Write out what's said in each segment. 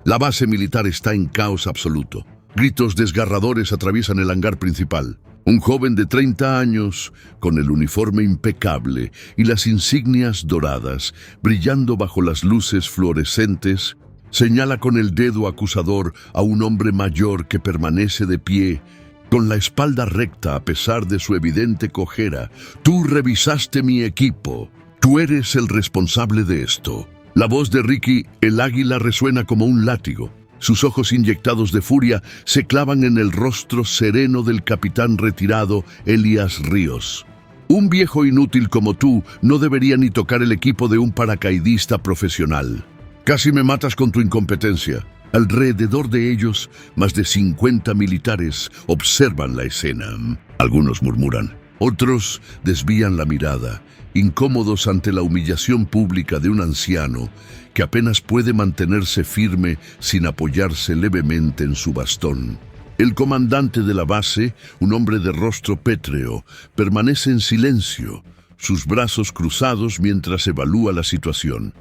La base militar está en caos absoluto. Gritos desgarradores atraviesan el hangar principal. Un joven de 30 años, con el uniforme impecable y las insignias doradas, brillando bajo las luces fluorescentes, señala con el dedo acusador a un hombre mayor que permanece de pie, con la espalda recta a pesar de su evidente cojera. Tú revisaste mi equipo. Tú eres el responsable de esto. La voz de Ricky, el águila, resuena como un látigo. Sus ojos inyectados de furia se clavan en el rostro sereno del capitán retirado, Elías Ríos. Un viejo inútil como tú no debería ni tocar el equipo de un paracaidista profesional. Casi me matas con tu incompetencia. Alrededor de ellos, más de 50 militares observan la escena. Algunos murmuran, otros desvían la mirada, incómodos ante la humillación pública de un anciano que apenas puede mantenerse firme sin apoyarse levemente en su bastón. El comandante de la base, un hombre de rostro pétreo, permanece en silencio, sus brazos cruzados mientras evalúa la situación.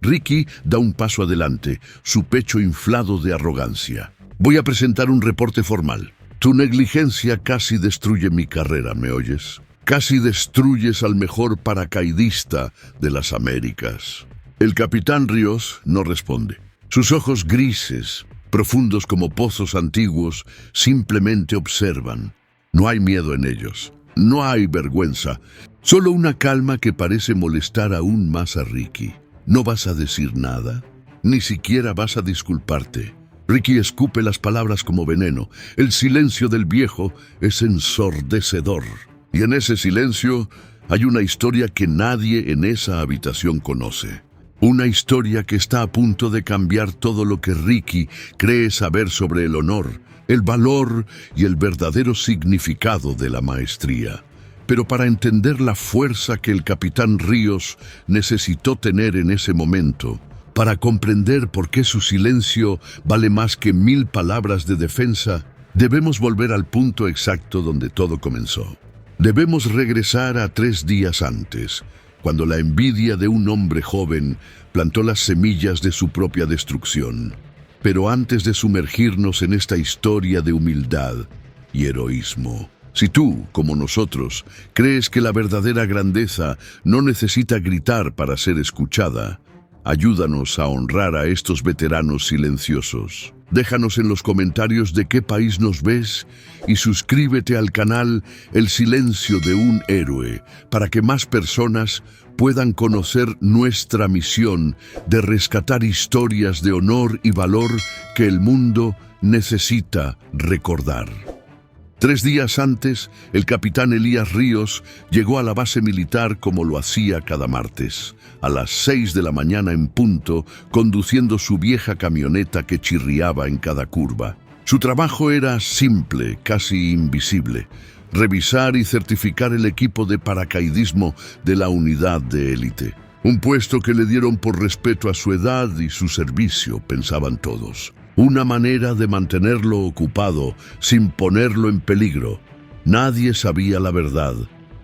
Ricky da un paso adelante, su pecho inflado de arrogancia. Voy a presentar un reporte formal. Tu negligencia casi destruye mi carrera, ¿me oyes? Casi destruyes al mejor paracaidista de las Américas. El capitán Ríos no responde. Sus ojos grises, profundos como pozos antiguos, simplemente observan. No hay miedo en ellos, no hay vergüenza, solo una calma que parece molestar aún más a Ricky. ¿No vas a decir nada? Ni siquiera vas a disculparte. Ricky escupe las palabras como veneno. El silencio del viejo es ensordecedor. Y en ese silencio hay una historia que nadie en esa habitación conoce. Una historia que está a punto de cambiar todo lo que Ricky cree saber sobre el honor, el valor y el verdadero significado de la maestría. Pero para entender la fuerza que el capitán Ríos necesitó tener en ese momento, para comprender por qué su silencio vale más que 1000 palabras de defensa, debemos volver al punto exacto donde todo comenzó. Debemos regresar a 3 días antes, cuando la envidia de un hombre joven plantó las semillas de su propia destrucción. Pero antes de sumergirnos en esta historia de humildad y heroísmo, si tú, como nosotros, crees que la verdadera grandeza no necesita gritar para ser escuchada, ayúdanos a honrar a estos veteranos silenciosos. Déjanos en los comentarios de qué país nos ves y suscríbete al canal El Silencio de un Héroe para que más personas puedan conocer nuestra misión de rescatar historias de honor y valor que el mundo necesita recordar. 3 días antes, el capitán Elías Ríos llegó a la base militar como lo hacía cada martes, a las 6 de la mañana en punto, conduciendo su vieja camioneta que chirriaba en cada curva. Su trabajo era simple, casi invisible: revisar y certificar el equipo de paracaidismo de la unidad de élite. Un puesto que le dieron por respeto a su edad y su servicio, pensaban todos. Una manera de mantenerlo ocupado sin ponerlo en peligro. Nadie sabía la verdad.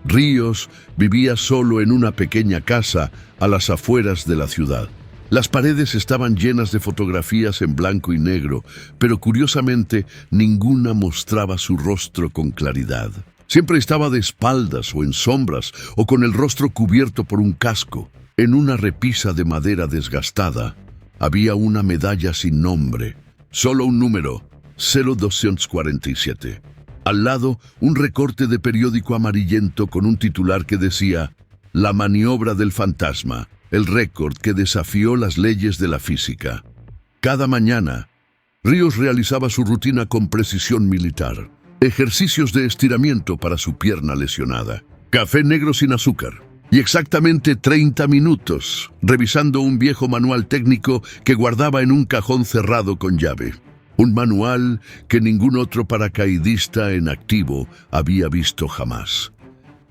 Ríos vivía solo en una pequeña casa a las afueras de la ciudad. Las paredes estaban llenas de fotografías en blanco y negro, pero curiosamente ninguna mostraba su rostro con claridad. Siempre estaba de espaldas o en sombras o con el rostro cubierto por un casco. En una repisa de madera desgastada había una medalla sin nombre, solo un número, 0247. Al lado, un recorte de periódico amarillento con un titular que decía: La maniobra del fantasma, el récord que desafió las leyes de la física. Cada mañana, Ríos realizaba su rutina con precisión militar. Ejercicios de estiramiento para su pierna lesionada. Café negro sin azúcar. Y exactamente 30 minutos, revisando un viejo manual técnico que guardaba en un cajón cerrado con llave. Un manual que ningún otro paracaidista en activo había visto jamás.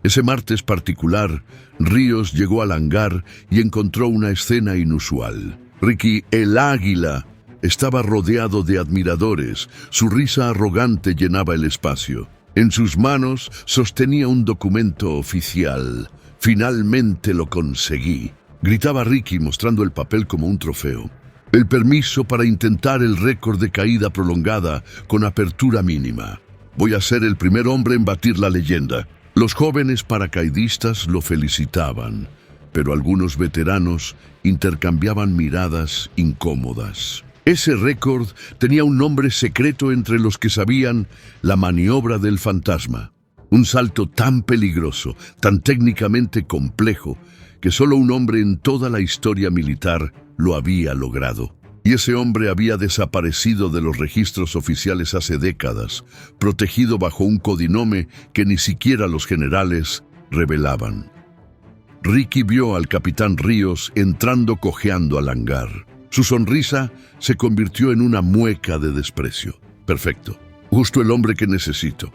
Ese martes particular, Ríos llegó al hangar y encontró una escena inusual. Ricky, el águila, estaba rodeado de admiradores. Su risa arrogante llenaba el espacio. En sus manos sostenía un documento oficial. «Finalmente lo conseguí», gritaba Ricky mostrando el papel como un trofeo. El permiso para intentar el récord de caída prolongada con apertura mínima. Voy a ser el primer hombre en batir la leyenda. Los jóvenes paracaidistas lo felicitaban, pero algunos veteranos intercambiaban miradas incómodas. Ese récord tenía un nombre secreto entre los que sabían: la maniobra del fantasma. Un salto tan peligroso, tan técnicamente complejo, que solo un hombre en toda la historia militar lo había logrado. Y ese hombre había desaparecido de los registros oficiales hace décadas, protegido bajo un codinome que ni siquiera los generales revelaban. Ricky vio al capitán Ríos entrando cojeando al hangar. Su sonrisa se convirtió en una mueca de desprecio. Perfecto, justo el hombre que necesito.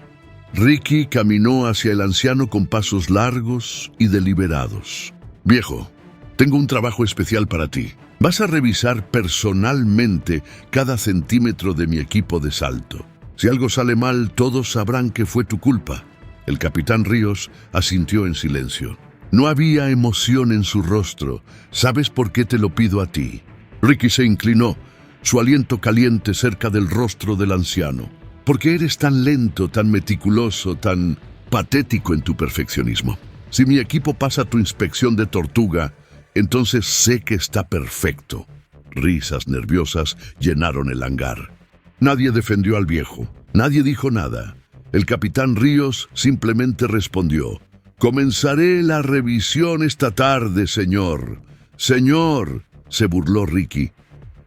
Ricky caminó hacia el anciano con pasos largos y deliberados. Viejo, tengo un trabajo especial para ti. Vas a revisar personalmente cada centímetro de mi equipo de salto. Si algo sale mal, todos sabrán que fue tu culpa. El capitán Ríos asintió en silencio. No había emoción en su rostro. ¿Sabes por qué te lo pido a ti? Ricky se inclinó, su aliento caliente cerca del rostro del anciano. ¿Por qué eres tan lento, tan meticuloso, tan patético en tu perfeccionismo? Si mi equipo pasa tu inspección de tortuga, entonces sé que está perfecto. Risas nerviosas llenaron el hangar. Nadie defendió al viejo. Nadie dijo nada. El capitán Ríos simplemente respondió: «Comenzaré la revisión esta tarde, señor». «Señor», se burló Ricky.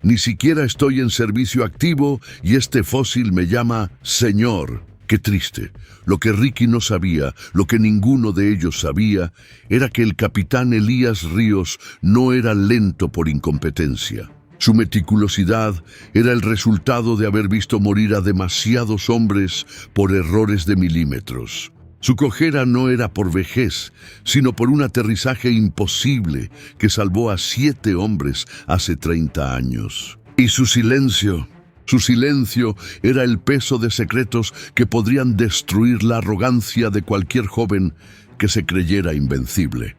«Ni siquiera estoy en servicio activo y este fósil me llama señor». Qué triste. Lo que Ricky no sabía, lo que ninguno de ellos sabía, era que el capitán Elías Ríos no era lento por incompetencia. Su meticulosidad era el resultado de haber visto morir a demasiados hombres por errores de milímetros. Su cojera no era por vejez, sino por un aterrizaje imposible que salvó a 7 hombres hace 30 años. Y su silencio era el peso de secretos que podrían destruir la arrogancia de cualquier joven que se creyera invencible.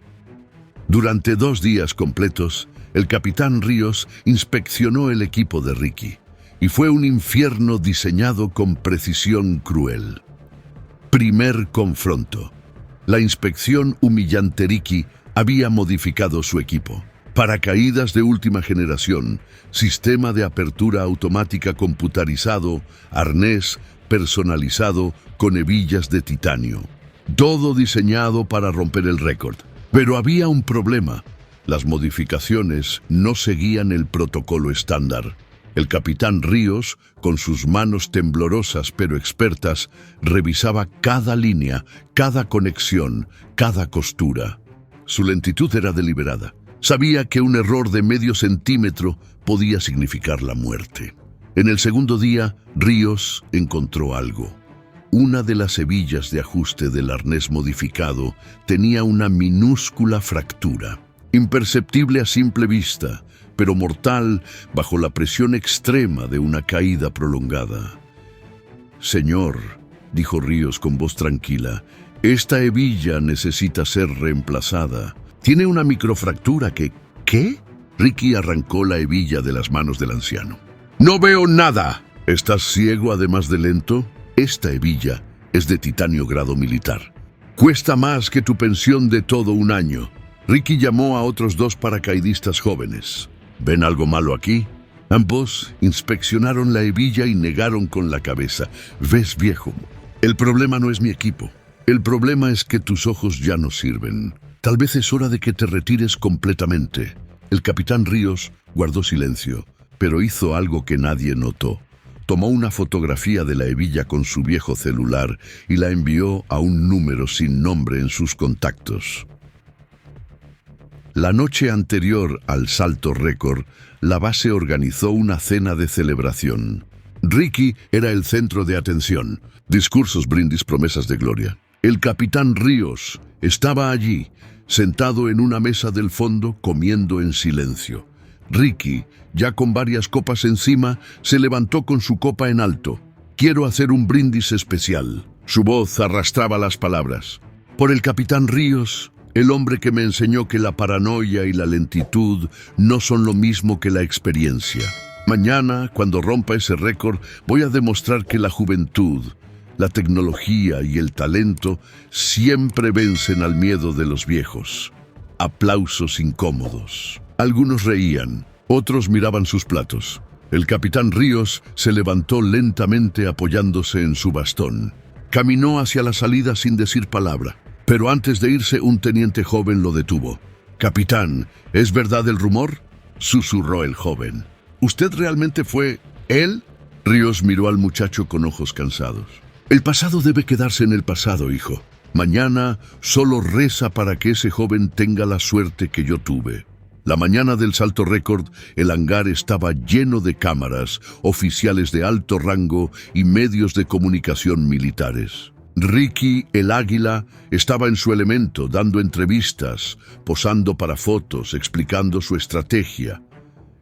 Durante 2 días completos, el capitán Ríos inspeccionó el equipo de Ricky, y fue un infierno diseñado con precisión cruel. Primer confronto. La inspección humillante. Ricky había modificado su equipo. Paracaídas de última generación, sistema de apertura automática computarizado, arnés personalizado con hebillas de titanio. Todo diseñado para romper el récord. Pero había un problema. Las modificaciones no seguían el protocolo estándar. El capitán Ríos, con sus manos temblorosas pero expertas, revisaba cada línea, cada conexión, cada costura. Su lentitud era deliberada. Sabía que un error de medio centímetro podía significar la muerte. En el segundo día, Ríos encontró algo. Una de las hebillas de ajuste del arnés modificado tenía una minúscula fractura, imperceptible a simple vista, pero mortal bajo la presión extrema de una caída prolongada. «Señor», dijo Ríos con voz tranquila, «esta hebilla necesita ser reemplazada. Tiene una microfractura que...» «¿Qué?». Ricky arrancó la hebilla de las manos del anciano. «¡No veo nada!». «¿Estás ciego además de lento? Esta hebilla es de titanio grado militar. Cuesta más que tu pensión de todo un año». Ricky llamó a otros 2 paracaidistas jóvenes. «¿Ven algo malo aquí?». Ambos inspeccionaron la hebilla y negaron con la cabeza. «¿Ves, viejo? El problema no es mi equipo. El problema es que tus ojos ya no sirven. Tal vez es hora de que te retires completamente». El capitán Ríos guardó silencio, pero hizo algo que nadie notó. Tomó una fotografía de la hebilla con su viejo celular y la envió a un número sin nombre en sus contactos. La noche anterior al salto récord, la base organizó una cena de celebración. Ricky era el centro de atención. Discursos, brindis, promesas de gloria. El capitán Ríos estaba allí, sentado en una mesa del fondo, comiendo en silencio. Ricky, ya con varias copas encima, se levantó con su copa en alto. «Quiero hacer un brindis especial». Su voz arrastraba las palabras. «Por el capitán Ríos, El hombre que me enseñó que la paranoia y la lentitud no son lo mismo que la experiencia. Mañana, cuando rompa ese récord, voy a demostrar que la juventud, la tecnología y el talento siempre vencen al miedo de los viejos. Aplausos incómodos. Algunos reían, otros miraban sus platos. El capitán Ríos se levantó lentamente apoyándose en su bastón. Caminó hacia la salida sin decir palabra, pero antes de irse un teniente joven lo detuvo. «Capitán, ¿es verdad el rumor?», susurró el joven. «¿Usted realmente fue él?». Ríos miró al muchacho con ojos cansados. «El pasado debe quedarse en el pasado, hijo. Mañana solo reza para que ese joven tenga la suerte que yo tuve». La mañana del salto récord, el hangar estaba lleno de cámaras, oficiales de alto rango y medios de comunicación militares. Ricky, el águila, estaba en su elemento, dando entrevistas, posando para fotos, explicando su estrategia.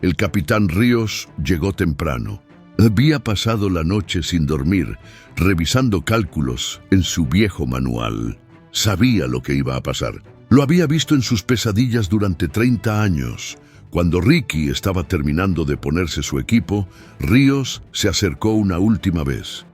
El capitán Ríos llegó temprano. Había pasado la noche sin dormir, revisando cálculos en su viejo manual. Sabía lo que iba a pasar. Lo había visto en sus pesadillas durante 30 años. Cuando Ricky estaba terminando de ponerse su equipo, Ríos se acercó una última vez.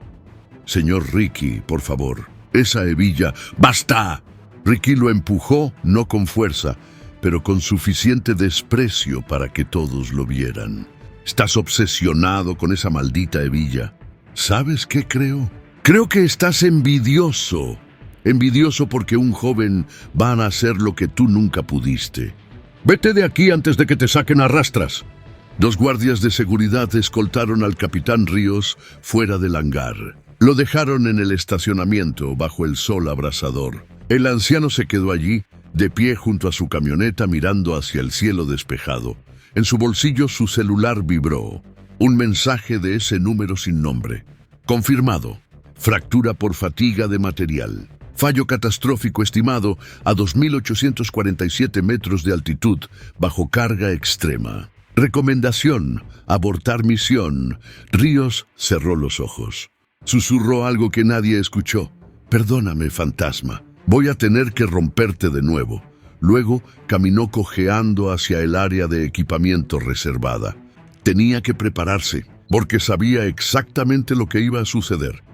«Señor Ricky, por favor, esa hebilla...» «¡Basta!». Ricky lo empujó, no con fuerza, pero con suficiente desprecio para que todos lo vieran. «Estás obsesionado con esa maldita hebilla. ¿Sabes qué creo? Creo que estás envidioso. Envidioso porque un joven va a hacer lo que tú nunca pudiste. Vete de aquí antes de que te saquen a rastras». 2 guardias de seguridad escoltaron al capitán Ríos fuera del hangar. Lo dejaron en el estacionamiento bajo el sol abrasador. El anciano se quedó allí, de pie junto a su camioneta mirando hacia el cielo despejado. En su bolsillo su celular vibró. Un mensaje de ese número sin nombre. «Confirmado. Fractura por fatiga de material. Fallo catastrófico estimado a 2.847 metros de altitud, bajo carga extrema. Recomendación: abortar misión». Ríos cerró los ojos. Susurró algo que nadie escuchó. «Perdóname, fantasma. Voy a tener que romperte de nuevo». Luego caminó cojeando hacia el área de equipamiento reservada. Tenía que prepararse, porque sabía exactamente lo que iba a suceder.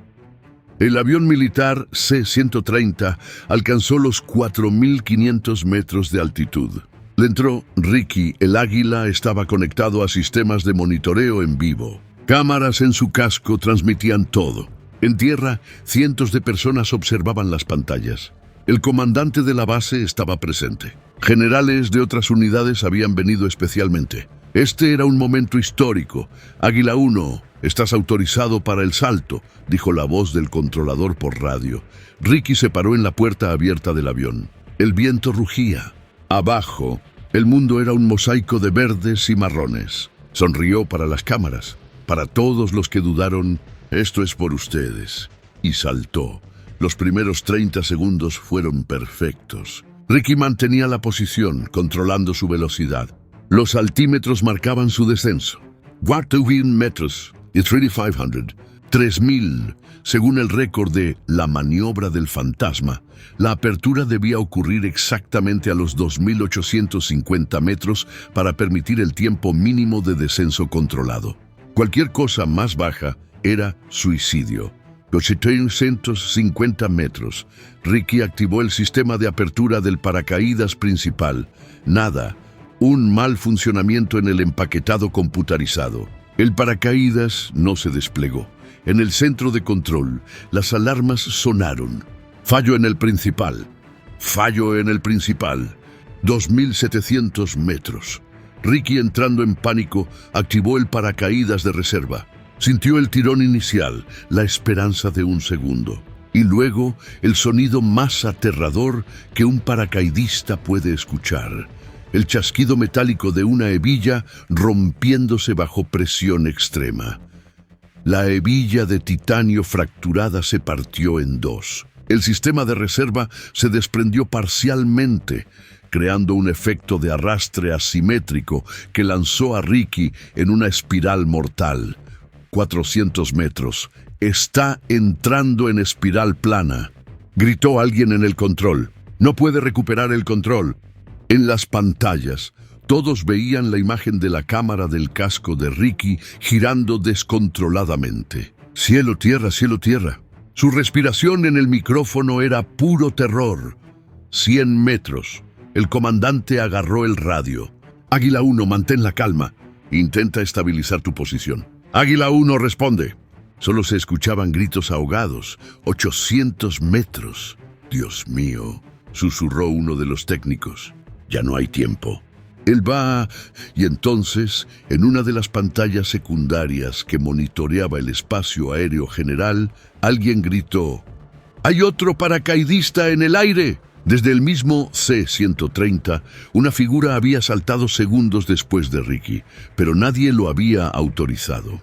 El avión militar C-130 alcanzó los 4.500 metros de altitud. Dentro, Ricky, el águila, estaba conectado a sistemas de monitoreo en vivo. Cámaras en su casco transmitían todo. En tierra, cientos de personas observaban las pantallas. El comandante de la base estaba presente. Generales de otras unidades habían venido especialmente. Este era un momento histórico. «Águila 1, estás autorizado para el salto», dijo la voz del controlador por radio. Ricky se paró en la puerta abierta del avión. El viento rugía. Abajo, el mundo era un mosaico de verdes y marrones. Sonrió para las cámaras. Para todos los que dudaron, «Esto es por ustedes». Y saltó. Los primeros 30 segundos fueron perfectos. Ricky mantenía la posición, controlando su velocidad. Los altímetros marcaban su descenso. 4.000 metros y 3,500. 3.000, según el récord de la maniobra del fantasma. La apertura debía ocurrir exactamente a los 2.850 metros para permitir el tiempo mínimo de descenso controlado. Cualquier cosa más baja era suicidio. 850 metros. Ricky activó el sistema de apertura del paracaídas principal. Nada. Un mal funcionamiento en el empaquetado computarizado. El paracaídas no se desplegó. En el centro de control, las alarmas sonaron. Fallo en el principal. Fallo en el principal. 2.700 metros. Ricky, entrando en pánico, activó el paracaídas de reserva. Sintió el tirón inicial, la esperanza de un segundo. Y luego, el sonido más aterrador que un paracaidista puede escuchar. El chasquido metálico de una hebilla rompiéndose bajo presión extrema. La hebilla de titanio fracturada se partió en 2. El sistema de reserva se desprendió parcialmente, creando un efecto de arrastre asimétrico que lanzó a Ricky en una espiral mortal. 400 metros. Está entrando en espiral plana. Gritó alguien en el control. No puede recuperar el control. En las pantallas, todos veían la imagen de la cámara del casco de Ricky girando descontroladamente. Cielo, tierra, cielo, tierra. Su respiración en el micrófono era puro terror. 100 metros. El comandante agarró el radio. Águila 1, mantén la calma. Intenta estabilizar tu posición. Águila 1, responde. Solo se escuchaban gritos ahogados. 800 metros. Dios mío, susurró uno de los técnicos. Ya no hay tiempo. Él va... Y entonces, en una de las pantallas secundarias que monitoreaba el espacio aéreo general, alguien gritó: ¡Hay otro paracaidista en el aire! Desde el mismo C-130, una figura había saltado segundos después de Ricky, pero nadie lo había autorizado.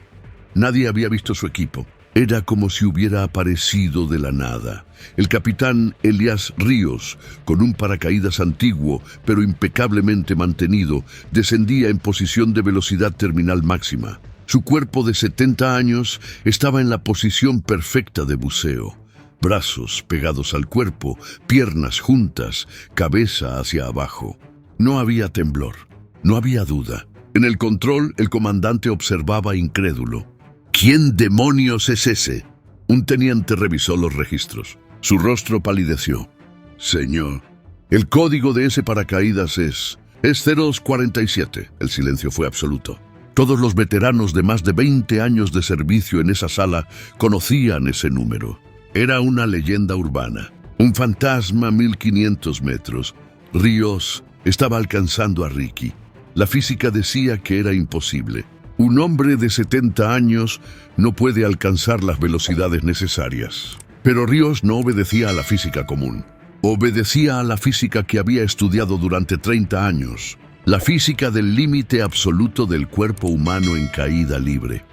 Nadie había visto su equipo. Era como si hubiera aparecido de la nada. El capitán Elías Ríos, con un paracaídas antiguo, pero impecablemente mantenido, descendía en posición de velocidad terminal máxima. Su cuerpo de 70 años estaba en la posición perfecta de buceo. Brazos pegados al cuerpo, piernas juntas, cabeza hacia abajo. No había temblor, no había duda. En el control, el comandante observaba incrédulo. ¿Quién demonios es ese? Un teniente revisó los registros. Su rostro palideció. Señor, el código de ese paracaídas es 0247. El silencio fue absoluto. Todos los veteranos de más de 20 años de servicio en esa sala conocían ese número. Era una leyenda urbana. Un fantasma a 1500 metros. Ríos estaba alcanzando a Ricky. La física decía que era imposible. Un hombre de 70 años no puede alcanzar las velocidades necesarias. Pero Ríos no obedecía a la física común. Obedecía a la física que había estudiado durante 30 años. La física del límite absoluto del cuerpo humano en caída libre.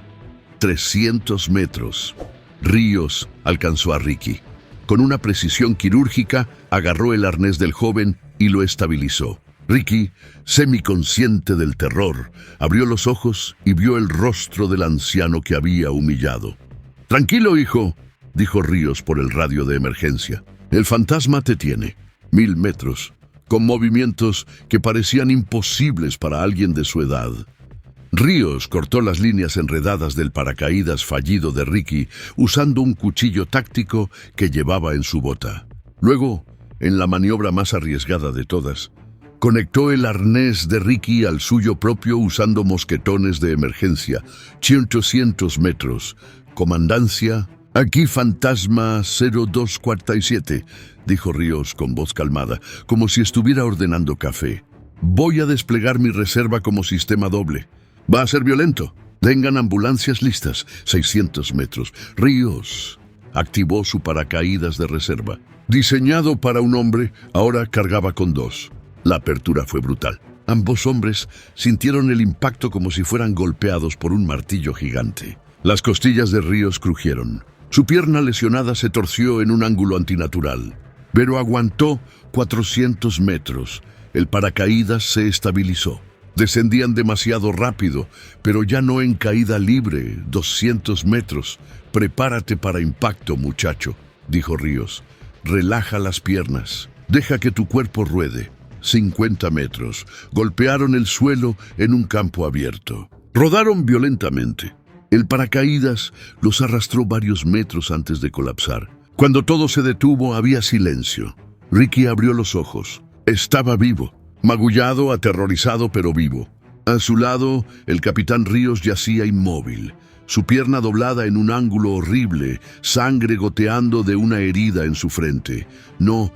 300 metros. Ríos alcanzó a Ricky. Con una precisión quirúrgica, agarró el arnés del joven y lo estabilizó. Ricky, semiconsciente del terror, abrió los ojos y vio el rostro del anciano que había humillado. «Tranquilo, hijo», dijo Ríos por el radio de emergencia. «El fantasma te tiene. 1000 metros, con movimientos que parecían imposibles para alguien de su edad». Ríos cortó las líneas enredadas del paracaídas fallido de Ricky usando un cuchillo táctico que llevaba en su bota. Luego, en la maniobra más arriesgada de todas, conectó el arnés de Ricky al suyo propio usando mosquetones de emergencia. 800 metros. Comandancia, aquí fantasma 0247, dijo Ríos con voz calmada, como si estuviera ordenando café. Voy a desplegar mi reserva como sistema doble. Va a ser violento. Tengan ambulancias listas. 600 metros. Ríos activó su paracaídas de reserva. Diseñado para un hombre, ahora cargaba con 2. La apertura fue brutal. Ambos hombres sintieron el impacto como si fueran golpeados por un martillo gigante. Las costillas de Ríos crujieron. Su pierna lesionada se torció en un ángulo antinatural. Pero aguantó 400 metros. El paracaídas se estabilizó. Descendían demasiado rápido, pero ya no en caída libre. 200 metros. Prepárate para impacto, muchacho, dijo Ríos. Relaja las piernas. Deja que tu cuerpo ruede. 50 metros. Golpearon el suelo en un campo abierto. Rodaron violentamente. El paracaídas los arrastró varios metros antes de colapsar. Cuando todo se detuvo, había silencio. Ricky abrió los ojos. Estaba vivo. Magullado, aterrorizado, pero vivo. A su lado, el capitán Ríos yacía inmóvil. Su pierna doblada en un ángulo horrible, sangre goteando de una herida en su frente. No.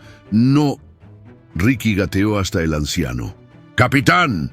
Ricky gateó hasta el anciano. ¡Capitán!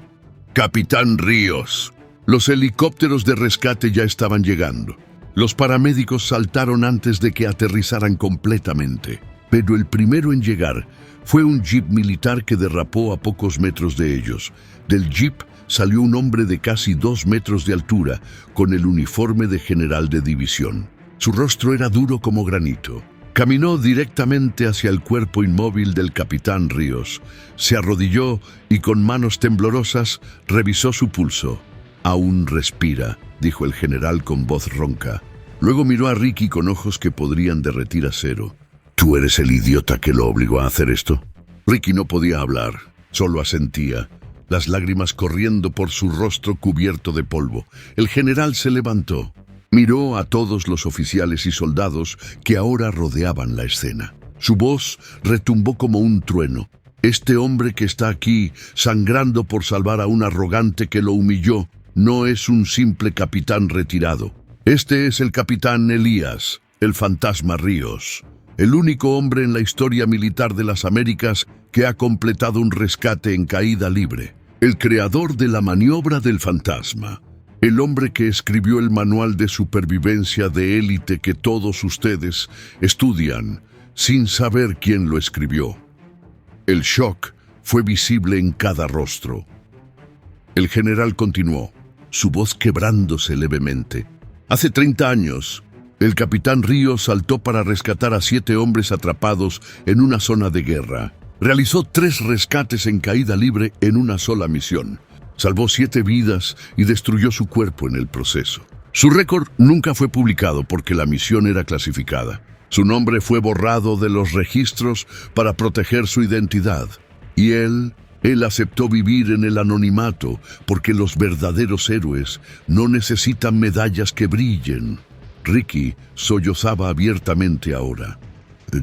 ¡Capitán Ríos! Los helicópteros de rescate ya estaban llegando. Los paramédicos saltaron antes de que aterrizaran completamente. Pero el primero en llegar fue un jeep militar que derrapó a pocos metros de ellos. Del jeep salió un hombre de casi 2 metros de altura, con el uniforme de general de división. Su rostro era duro como granito. Caminó directamente hacia el cuerpo inmóvil del capitán Ríos. Se arrodilló y con manos temblorosas revisó su pulso. «Aún respira», dijo el general con voz ronca. Luego miró a Ricky con ojos que podrían derretir acero. «¿Tú eres el idiota que lo obligó a hacer esto?». Ricky no podía hablar, solo asentía, las lágrimas corriendo por su rostro cubierto de polvo. El general se levantó, miró a todos los oficiales y soldados que ahora rodeaban la escena. Su voz retumbó como un trueno. Este hombre que está aquí, sangrando por salvar a un arrogante que lo humilló, no es un simple capitán retirado. Este es el capitán Elías, el fantasma Ríos, el único hombre en la historia militar de las Américas que ha completado un rescate en caída libre. El creador de la maniobra del fantasma. El hombre que escribió el manual de supervivencia de élite que todos ustedes estudian sin saber quién lo escribió. El shock fue visible en cada rostro. El general continuó, su voz quebrándose levemente. Hace 30 años, el capitán Ríos saltó para rescatar a 7 hombres atrapados en una zona de guerra. Realizó 3 rescates en caída libre en una sola misión. Salvó 7 vidas y destruyó su cuerpo en el proceso. Su récord nunca fue publicado porque la misión era clasificada. Su nombre fue borrado de los registros para proteger su identidad. Y él aceptó vivir en el anonimato porque los verdaderos héroes no necesitan medallas que brillen. Ricky sollozaba abiertamente ahora.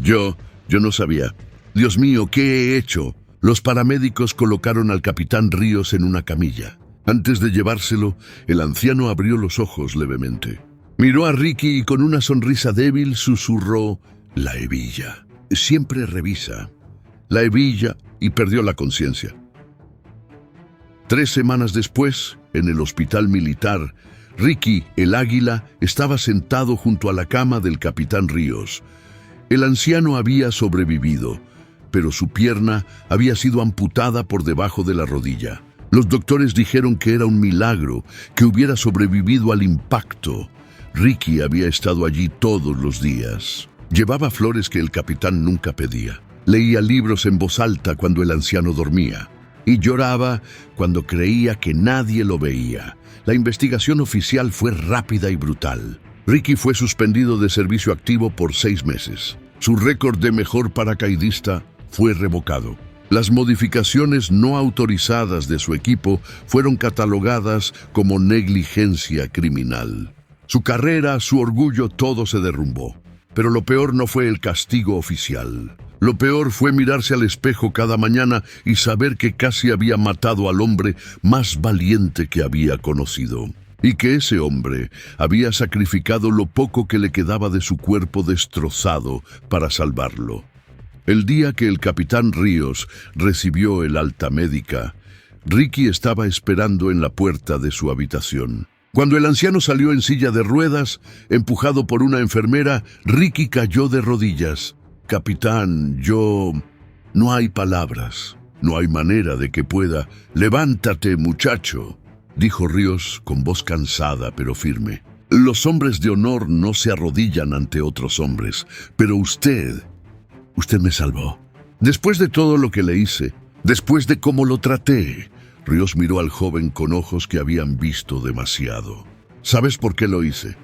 Yo no sabía. Dios mío, ¿qué he hecho? Los paramédicos colocaron al capitán Ríos en una camilla. Antes de llevárselo, el anciano abrió los ojos levemente. Miró a Ricky y con una sonrisa débil susurró, la hebilla. Siempre revisa. La hebilla, y perdió la conciencia. 3 semanas después, en el hospital militar, Ricky, el águila, estaba sentado junto a la cama del capitán Ríos. El anciano había sobrevivido, pero su pierna había sido amputada por debajo de la rodilla. Los doctores dijeron que era un milagro que hubiera sobrevivido al impacto. Ricky había estado allí todos los días. Llevaba flores que el capitán nunca pedía. Leía libros en voz alta cuando el anciano dormía. Y lloraba cuando creía que nadie lo veía. La investigación oficial fue rápida y brutal. Ricky fue suspendido de servicio activo por 6 meses. Su récord de mejor paracaidista fue revocado. Las modificaciones no autorizadas de su equipo fueron catalogadas como negligencia criminal. Su carrera, su orgullo, todo se derrumbó. Pero lo peor no fue el castigo oficial. Lo peor fue mirarse al espejo cada mañana y saber que casi había matado al hombre más valiente que había conocido. Y que ese hombre había sacrificado lo poco que le quedaba de su cuerpo destrozado para salvarlo. El día que el capitán Ríos recibió el alta médica, Ricky estaba esperando en la puerta de su habitación. Cuando el anciano salió en silla de ruedas, empujado por una enfermera, Ricky cayó de rodillas. Capitán, no hay palabras, no hay manera de que pueda. Levántate, muchacho, dijo Ríos con voz cansada pero firme. Los hombres de honor no se arrodillan ante otros hombres, pero usted me salvó. Después de todo lo que le hice, después de cómo lo traté, Ríos miró al joven con ojos que habían visto demasiado. ¿Sabes por qué lo hice?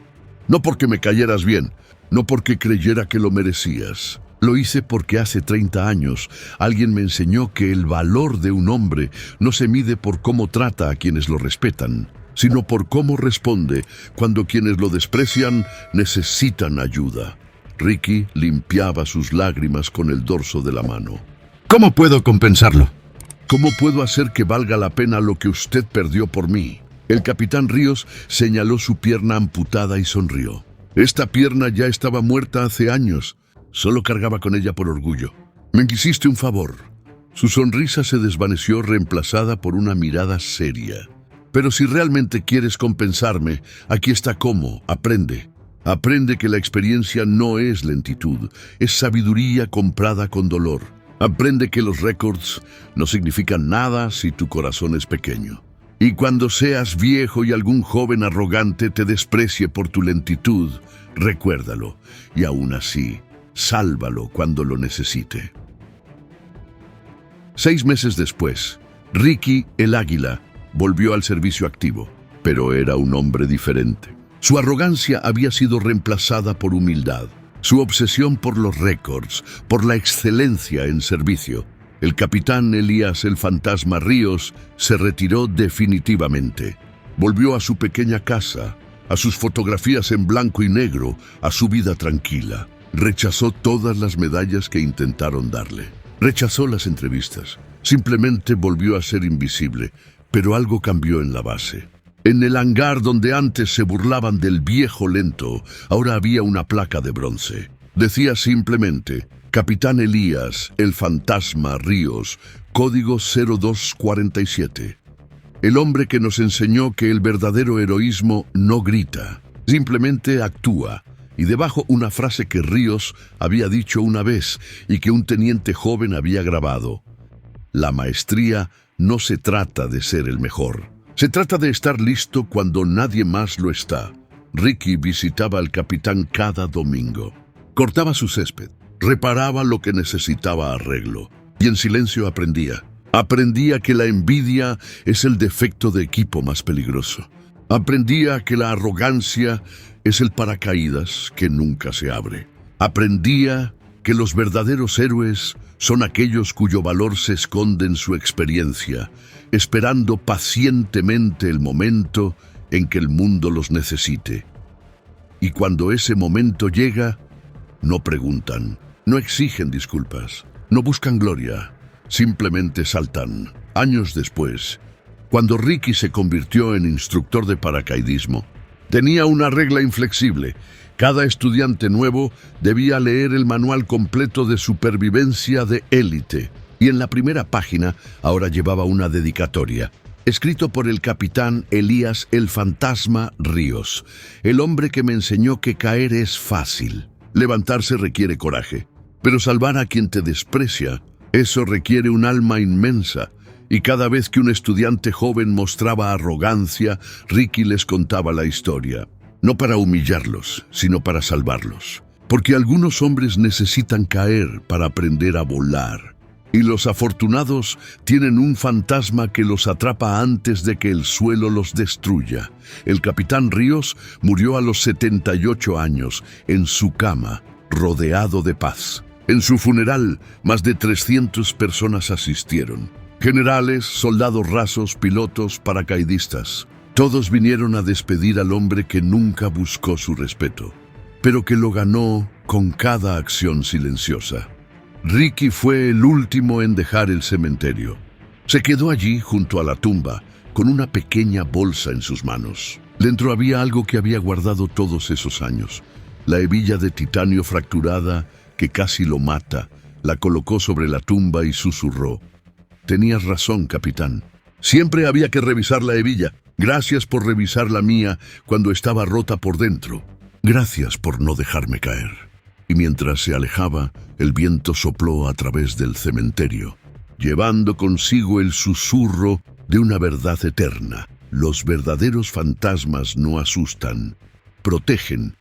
No porque me cayeras bien, no porque creyera que lo merecías. Lo hice porque hace 30 años alguien me enseñó que el valor de un hombre no se mide por cómo trata a quienes lo respetan, sino por cómo responde cuando quienes lo desprecian necesitan ayuda. Ricky limpiaba sus lágrimas con el dorso de la mano. ¿Cómo puedo compensarlo? ¿Cómo puedo hacer que valga la pena lo que usted perdió por mí? El capitán Ríos señaló su pierna amputada y sonrió. Esta pierna ya estaba muerta hace años. Solo cargaba con ella por orgullo. Me hiciste un favor. Su sonrisa se desvaneció reemplazada por una mirada seria. Pero si realmente quieres compensarme, aquí está cómo. Aprende. Aprende que la experiencia no es lentitud, es sabiduría comprada con dolor. Aprende que los récords no significan nada si tu corazón es pequeño. Y cuando seas viejo y algún joven arrogante te desprecie por tu lentitud, recuérdalo, y aún así, sálvalo cuando lo necesite. 6 meses después, Ricky, el águila, volvió al servicio activo, pero era un hombre diferente. Su arrogancia había sido reemplazada por humildad. Su obsesión por los récords, por la excelencia en servicio, El capitán Elías el Fantasma Ríos se retiró definitivamente. Volvió a su pequeña casa, a sus fotografías en blanco y negro, a su vida tranquila. Rechazó todas las medallas que intentaron darle. Rechazó las entrevistas. Simplemente volvió a ser invisible, pero algo cambió en la base. En el hangar donde antes se burlaban del viejo lento, ahora había una placa de bronce. Decía simplemente: Capitán Elías el Fantasma Ríos, código 0247. El hombre que nos enseñó que el verdadero heroísmo no grita, simplemente actúa. Y debajo una frase que Ríos había dicho una vez y que un teniente joven había grabado: la maestría no se trata de ser el mejor. Se trata de estar listo cuando nadie más lo está. Ricky visitaba al capitán cada domingo. Cortaba su césped, reparaba lo que necesitaba arreglo y en silencio aprendía. Aprendía que la envidia es el defecto de equipo más peligroso. Aprendía que la arrogancia es el paracaídas que nunca se abre. Aprendía que los verdaderos héroes son aquellos cuyo valor se esconde en su experiencia, esperando pacientemente el momento en que el mundo los necesite. Y cuando ese momento llega, no preguntan, no exigen disculpas, no buscan gloria, simplemente saltan. Años después, cuando Ricky se convirtió en instructor de paracaidismo, tenía una regla inflexible. Cada estudiante nuevo debía leer el manual completo de supervivencia de élite. Y en la primera página ahora llevaba una dedicatoria, escrito por el capitán Elías el Fantasma Ríos, el hombre que me enseñó que caer es fácil. Levantarse requiere coraje, pero salvar a quien te desprecia, eso requiere un alma inmensa. Y cada vez que un estudiante joven mostraba arrogancia, Ricky les contaba la historia. No para humillarlos, sino para salvarlos. Porque algunos hombres necesitan caer para aprender a volar. Y los afortunados tienen un fantasma que los atrapa antes de que el suelo los destruya. El capitán Ríos murió a los 78 años, en su cama, rodeado de paz. En su funeral, más de 300 personas asistieron. Generales, soldados rasos, pilotos, paracaidistas. Todos vinieron a despedir al hombre que nunca buscó su respeto, pero que lo ganó con cada acción silenciosa. Ricky fue el último en dejar el cementerio. Se quedó allí junto a la tumba, con una pequeña bolsa en sus manos. Dentro había algo que había guardado todos esos años. La hebilla de titanio fracturada que casi lo mata, la colocó sobre la tumba y susurró: Tenías razón, capitán. Siempre había que revisar la hebilla. Gracias por revisar la mía cuando estaba rota por dentro. Gracias por no dejarme caer. Y mientras se alejaba, el viento sopló a través del cementerio, llevando consigo el susurro de una verdad eterna. Los verdaderos fantasmas no asustan, protegen.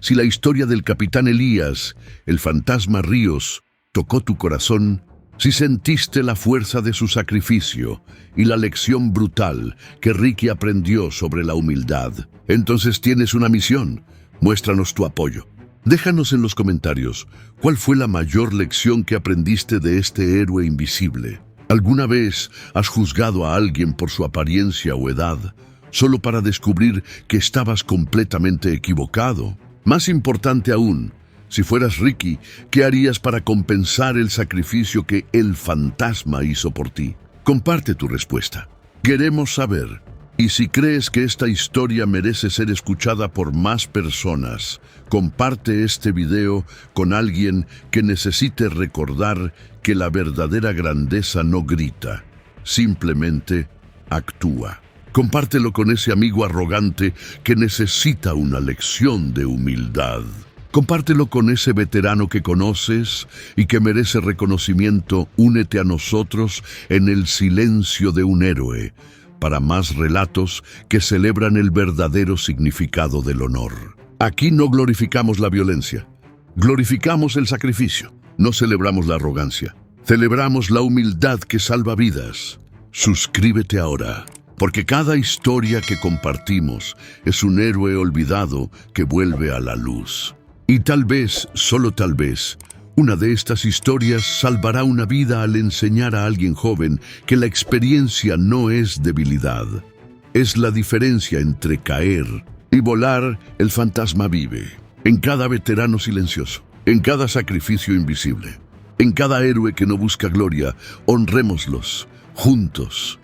Si la historia del capitán Elías, el Fantasma Ríos, tocó tu corazón, si sentiste la fuerza de su sacrificio y la lección brutal que Ricky aprendió sobre la humildad, entonces tienes una misión. Muéstranos tu apoyo. Déjanos en los comentarios cuál fue la mayor lección que aprendiste de este héroe invisible. ¿Alguna vez has juzgado a alguien por su apariencia o edad, solo para descubrir que estabas completamente equivocado? Más importante aún, si fueras Ricky, ¿qué harías para compensar el sacrificio que el fantasma hizo por ti? Comparte tu respuesta. Queremos saber. Y si crees que esta historia merece ser escuchada por más personas, comparte este video con alguien que necesite recordar que la verdadera grandeza no grita, simplemente actúa. Compártelo con ese amigo arrogante que necesita una lección de humildad. Compártelo con ese veterano que conoces y que merece reconocimiento. Únete a nosotros en el silencio de un héroe, para más relatos que celebran el verdadero significado del honor. Aquí no glorificamos la violencia, glorificamos el sacrificio, no celebramos la arrogancia, celebramos la humildad que salva vidas. Suscríbete ahora, porque cada historia que compartimos es un héroe olvidado que vuelve a la luz. Y tal vez, solo tal vez, Una de estas historias salvará una vida al enseñar a alguien joven que la experiencia no es debilidad. Es la diferencia entre caer y volar. El fantasma vive en cada veterano silencioso, en cada sacrificio invisible, en cada héroe que no busca gloria. Honrémoslos juntos.